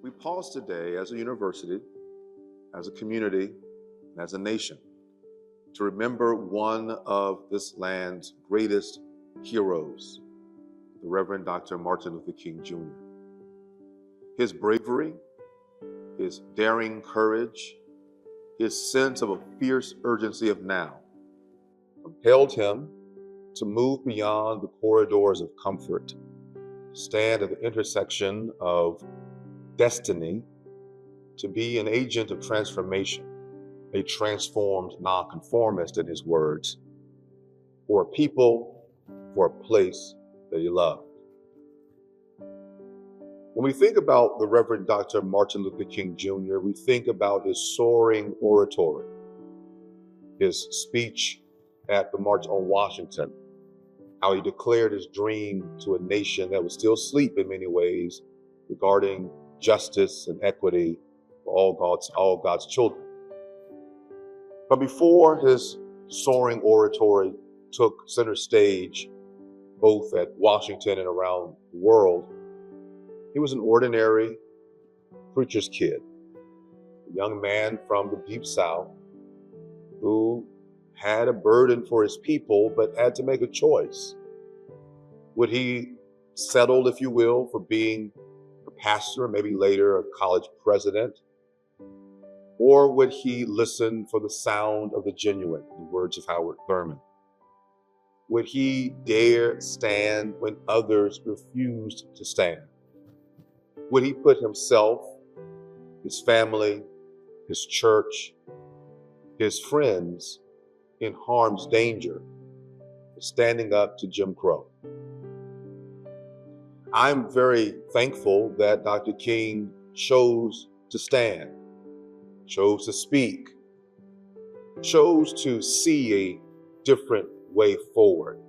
We pause today as a university, as a community, and as a nation to remember one of this land's greatest heroes, the Reverend Dr. Martin Luther King Jr. His bravery, his daring courage, his sense of a fierce urgency of now compelled him to move beyond the corridors of comfort, stand at the intersection of destiny, to be an agent of transformation, a transformed nonconformist, in his words, for a people, for a place that he loved. When we think about the Reverend Dr. Martin Luther King Jr., we think about his soaring oratory, his speech at the March on Washington, how he declared his dream to a nation that was still asleep in many ways regarding justice and equity for all God's children. But before his soaring oratory took center stage, both at Washington and around the world, he was an ordinary preacher's kid, a young man from the Deep South who had a burden for his people, but had to make a choice. Would he settle, if you will, for being a pastor, maybe later a college president? Or would he listen for the sound of the genuine, in the words of Howard Thurman? Would he dare stand when others refused to stand? Would he put himself, his family, his church, his friends in harm's danger for standing up to Jim Crow? I'm very thankful that Dr. King chose to stand, chose to speak, chose to see a different way forward,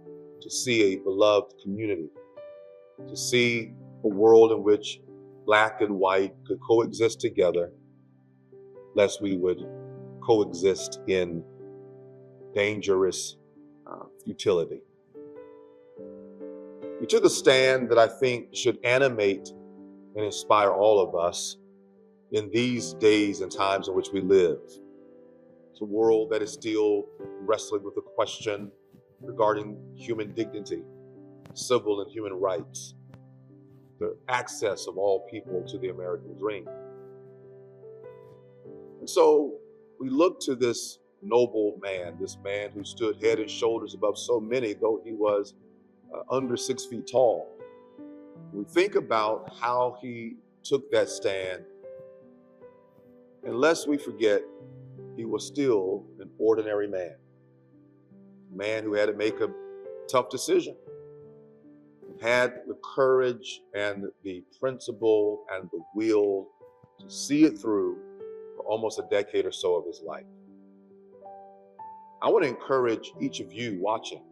to see a beloved community, to see a world in which Black and white could coexist together, lest we would coexist in dangerous futility. He took a stand that I think should animate and inspire all of us in these days and times in which we live. It's a world that is still wrestling with the question regarding human dignity, civil and human rights, the access of all people to the American dream. And so we look to this noble man, this man who stood head and shoulders above so many, though he was under 6 feet tall. We think about how he took that stand, and lest we forget, he was still an ordinary man, a man who had to make a tough decision, had the courage and the principle and the will to see it through for almost a decade or so of his life. I want to encourage each of you watching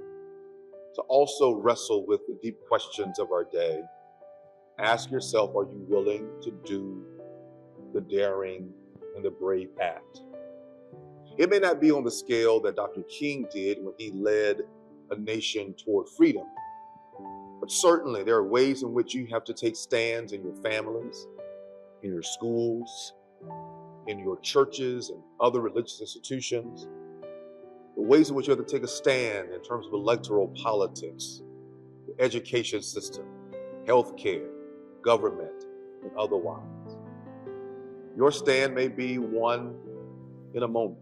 to also wrestle with the deep questions of our day. Ask yourself, are you willing to do the daring and the brave act? It may not be on the scale that Dr. King did when he led a nation toward freedom, but certainly there are ways in which you have to take stands in your families, in your schools, in your churches and other religious institutions. The ways in which you have to take a stand in terms of electoral politics, the education system, healthcare, government, and otherwise. Your stand may be one in a moment,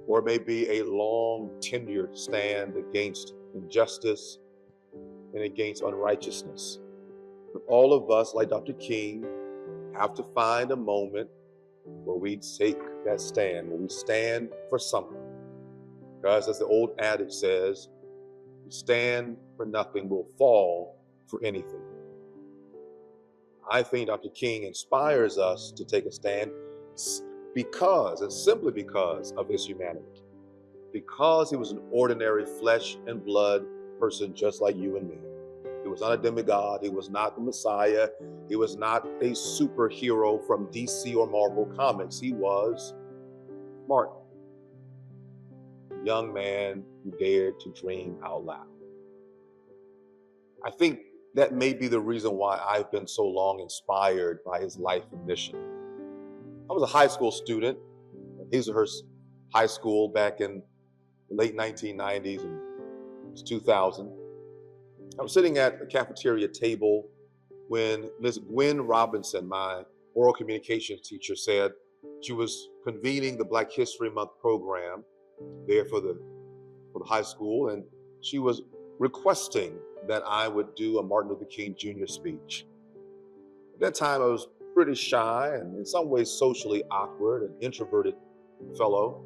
or it may be a long tenured stand against injustice and against unrighteousness. But all of us, like Dr. King, have to find a moment where we take that stand, where we stand for something. Because as the old adage says, we stand for nothing, will fall for anything. I think Dr. King inspires us to take a stand because, and simply because, of his humanity. Because he was an ordinary flesh and blood person just like you and me. He was not a demigod. He was not the Messiah. He was not a superhero from DC or Marvel Comics. He was Martin, a young man who dared to dream out loud. I think that may be the reason why I've been so long inspired by his life and mission. I was a high school student at Hazelhurst High School back in the late 1990s and it was 2000. I was sitting at the cafeteria table when Ms. Gwen Robinson, my oral communications teacher, said she was convening the Black History Month program there for the high school, and she was requesting that I would do a Martin Luther King Jr. speech. At that time, I was pretty shy and in some ways socially awkward, an introverted fellow.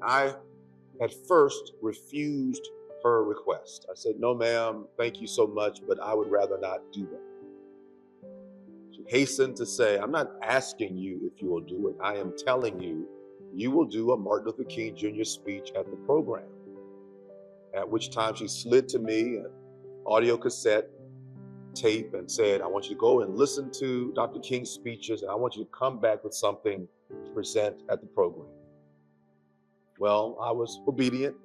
I, at first, refused her request. I said, "No, ma'am, thank you so much, but I would rather not do that." She hastened to say, "I'm not asking you if you will do it. I am telling you, you will do a Martin Luther King Jr. speech at the program." At which time she slid to me an audio cassette tape and said, "I want you to go and listen to Dr. King's speeches, and I want you to come back with something to present at the program." Well, I was obedient,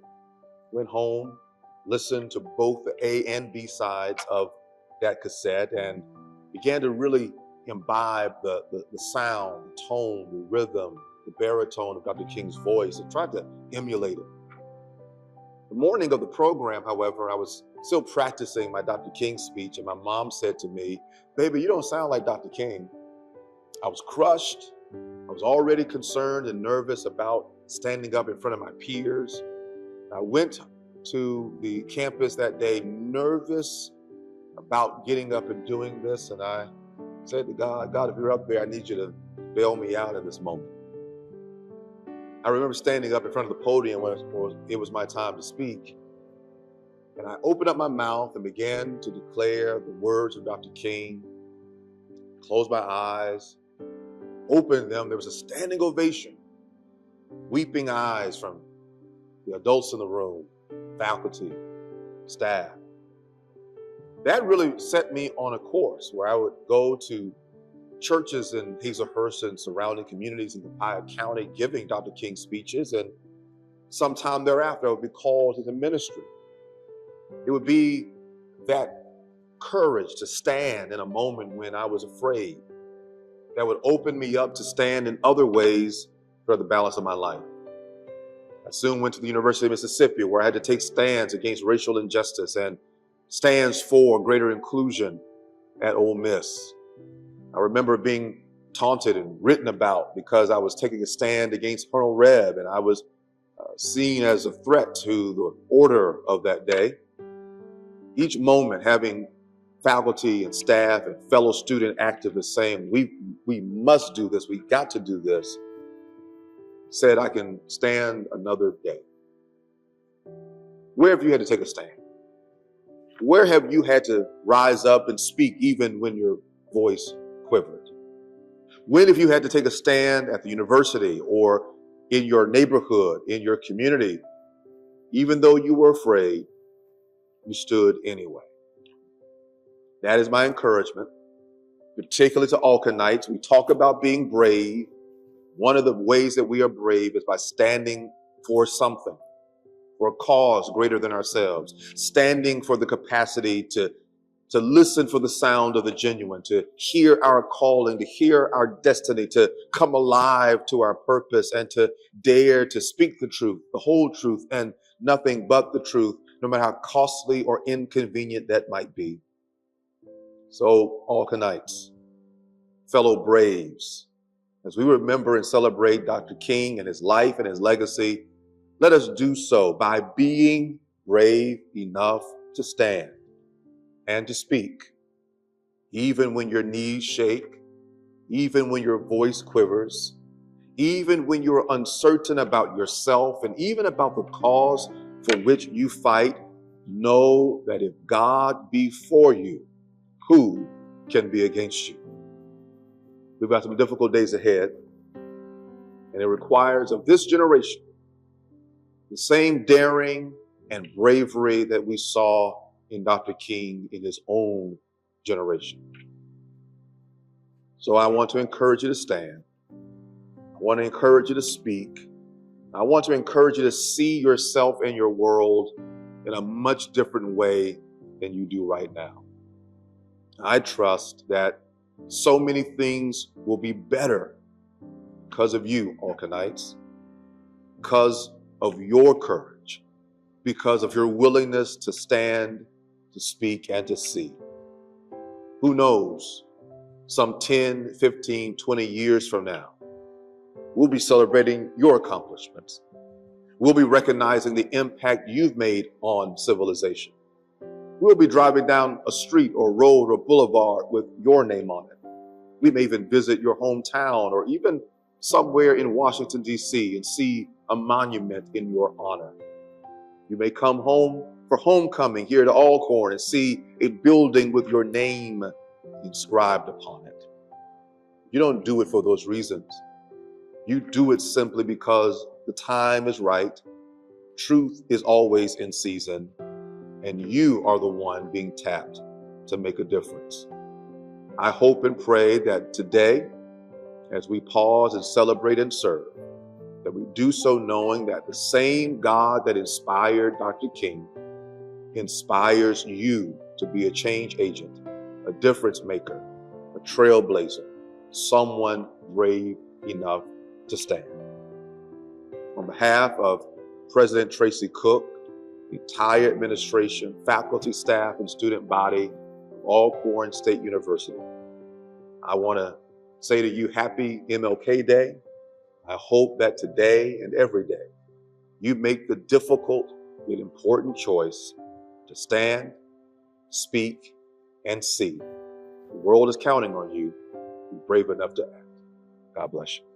went home, listened to both the A and B sides of that cassette, and began to really imbibe the sound, the tone, the rhythm, the baritone of Dr. King's voice, and tried to emulate it. The morning of the program, however, I was still practicing my Dr. King speech, and my mom said to me, "Baby, you don't sound like Dr. King." I was crushed. I was already concerned and nervous about standing up in front of my peers. I went to the campus that day nervous about getting up and doing this, and I said to God, "God, if you're up there, I need you to bail me out in this moment." I remember standing up in front of the podium when it was my time to speak. And I opened up my mouth and began to declare the words of Dr. King, closed my eyes, opened them. There was a standing ovation, weeping eyes from the adults in the room, faculty, staff. That really set me on a course where I would go to churches in Hazelhurst and surrounding communities in Copiah County giving Dr. King speeches, and sometime thereafter I would be called to the ministry. It would be that courage to stand in a moment when I was afraid that would open me up to stand in other ways for the balance of my life. I soon went to the University of Mississippi, where I had to take stands against racial injustice and stands for greater inclusion at Ole Miss. I remember being taunted and written about because I was taking a stand against Colonel Reb, and I was seen as a threat to the order of that day. Each moment having faculty and staff and fellow student activists saying, we must do this, we got to do this, said I can stand another day. Where have you had to take a stand? Where have you had to rise up and speak even when your voice quivered? When have you had to take a stand at the university or in your neighborhood, in your community, even though you were afraid, you stood anyway? That is my encouragement, particularly to Alcornites. We talk about being brave. One of the ways that we are brave is by standing for something, for a cause greater than ourselves, standing for the capacity to listen for the sound of the genuine, to hear our calling, to hear our destiny, to come alive to our purpose, and to dare to speak the truth, the whole truth, and nothing but the truth, no matter how costly or inconvenient that might be. So, Alcornites, fellow braves, as we remember and celebrate Dr. King and his life and his legacy, let us do so by being brave enough to stand and to speak, even when your knees shake, even when your voice quivers, even when you're uncertain about yourself and even about the cause for which you fight. Know that if God be for you, who can be against you? We've got some difficult days ahead, and it requires of this generation the same daring and bravery that we saw in Dr. King in his own generation. So I want to encourage you to stand. I want to encourage you to speak. I want to encourage you to see yourself and your world in a much different way than you do right now. I trust that so many things will be better because of you, Alcornites, because of your courage, because of your willingness to stand, to speak, and to see. Who knows, some 10, 15, 20 years from now, we'll be celebrating your accomplishments. We'll be recognizing the impact you've made on civilization. We'll be driving down a street or road or boulevard with your name on it. We may even visit your hometown or even somewhere in Washington, D.C. and see a monument in your honor. You may come home for homecoming here to Alcorn and see a building with your name inscribed upon it. You don't do it for those reasons. You do it simply because the time is right, truth is always in season, and you are the one being tapped to make a difference. I hope and pray that today, as we pause and celebrate and serve, that we do so knowing that the same God that inspired Dr. King inspires you to be a change agent, a difference maker, a trailblazer, someone brave enough to stand. On behalf of President Tracy Cook, the entire administration, faculty, staff, and student body of Alcorn State University, I want to say to you, happy MLK Day. I hope that today and every day you make the difficult yet important choice to stand, speak, and see. The world is counting on you. Be brave enough to act. God bless you.